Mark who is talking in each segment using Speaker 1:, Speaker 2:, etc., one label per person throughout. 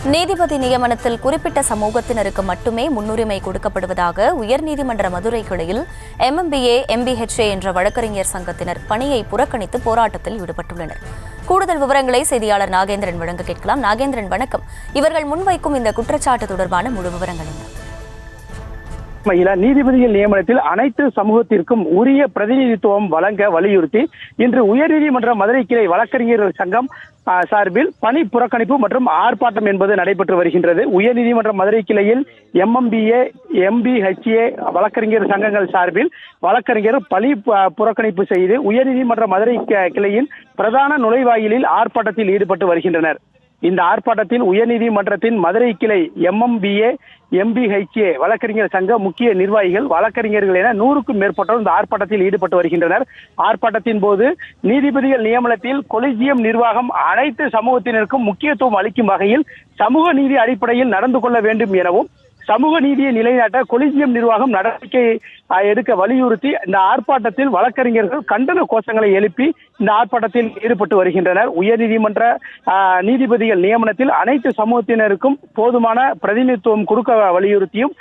Speaker 1: நீதிபதி நியமனத்தில் குறிப்பிட்ட சமூகத்தினருக்கு மட்டுமே முன்னுரிமை கொடுக்கப்படுவதாக உயர்நீதிமன்ற மதுரை கிளையில் MMBA, MBHA என்ற வழக்கறிஞர் சங்கத்தினர் பணியை புறக்கணித்து போராட்டத்தில் ஈடுபட்டுள்ளனர். கூடுதல் விவரங்களை செய்தியாளர் நாகேந்திரன் வழங்க கேட்கலாம். நாகேந்திரன், வணக்கம். இவர்கள் முன்வைக்கும் இந்த குற்றச்சாட்டு தொடர்பான முழு விவரங்கள் என்ன?
Speaker 2: நீதிபதிகள் நியமனத்தில் அனைத்து சமூகத்திற்கும் உரிய பிரதிநிதித்துவம் வழங்க வலியுறுத்தி இன்று உயர்நீதிமன்ற மதுரை கிளை வழக்கறிஞர்கள் சங்கம் சார்பில் பணி புறக்கணிப்பு மற்றும் ஆர்ப்பாட்டம் என்பது நடைபெற்று வருகின்றது. உயர்நீதிமன்ற மதுரை கிளையில் MMBA, MBHA வழக்கறிஞர் சங்கங்கள் சார்பில் வழக்கறிஞர் பணி புறக்கணிப்பு செய்து உயர்நீதிமன்ற மதுரை கிளையின் பிரதான நுழைவாயிலில் ஆர்ப்பாட்டத்தில் ஈடுபட்டு வருகின்றனர். இந்த ஆர்ப்பாட்டத்தில் உயர்நீதிமன்றத்தின் மதுரை கிளை MMBA, MBHA வழக்கறிஞர் சங்க முக்கிய நிர்வாகிகள், வழக்கறிஞர்கள் என 100க்கும் மேற்பட்டோர் இந்த ஆர்ப்பாட்டத்தில் ஈடுபட்டு வருகின்றனர். ஆர்ப்பாட்டத்தின் போது நீதிபதிகள் நியமனத்தில் கொலிஜியம் நிர்வாகம் அனைத்து சமூகத்தினருக்கும் முக்கியத்துவம் அளிக்கும் வகையில் சமூக நீதி அடிப்படையில் நடந்து கொள்ள வேண்டும் எனவும் சமூக நீதியை நிலைநாட்ட கொலிஜியம் நிர்வாகம் நடவடிக்கை எடுக்க வலியுறுத்தி இந்த ஆர்ப்பாட்டத்தில் வழக்கறிஞர்கள் கண்டன கோஷங்களை எழுப்பி இந்த ஆர்ப்பாட்டத்தில் ஈடுபட்டு வருகின்றனர். உயர்நீதிமன்ற நீதிபதிகள் நியமனத்தில் அனைத்து சமூகத்தினருக்கும் போதுமான பிரதிநிதித்துவம் கொடுக்க வலியுறுத்தியும்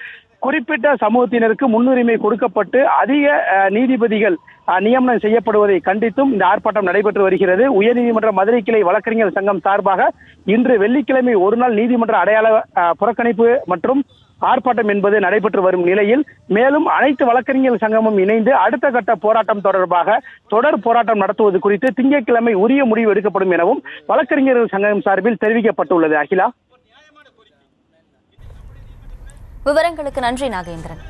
Speaker 2: குறிப்பிட்ட சமூகத்தினருக்கு முன்னுரிமை கொடுக்கப்பட்டு அதிக நீதிபதிகள் நியமனம் செய்யப்படுவதை கண்டித்தும் இந்த ஆர்ப்பாட்டம் நடைபெற்று வருகிறது. உயர்நீதிமன்ற மதுரை கிளை வழக்கறிஞர் சங்கம் சார்பாக இன்று வெள்ளிக்கிழமை ஒருநாள் நீதிமன்ற அடையாள புறக்கணிப்பு மற்றும் ஆர்ப்பாட்டம் என்பது நடைபெற்று வரும் நிலையில் மேலும் அனைத்து வழக்கறிஞர் சங்கமும் இணைந்து அடுத்த கட்ட போராட்டம் தொடர்பாக தொடர் போராட்டம் நடத்துவது குறித்து திங்கட்கிழமை உரிய முடிவு எடுக்கப்படும் எனவும் வழக்கறிஞர்கள் சங்கம் சார்பில் தெரிவிக்கப்பட்டுள்ளது. அகிலா,
Speaker 1: விவரங்களுக்கு நன்றி நாகேந்திரன்.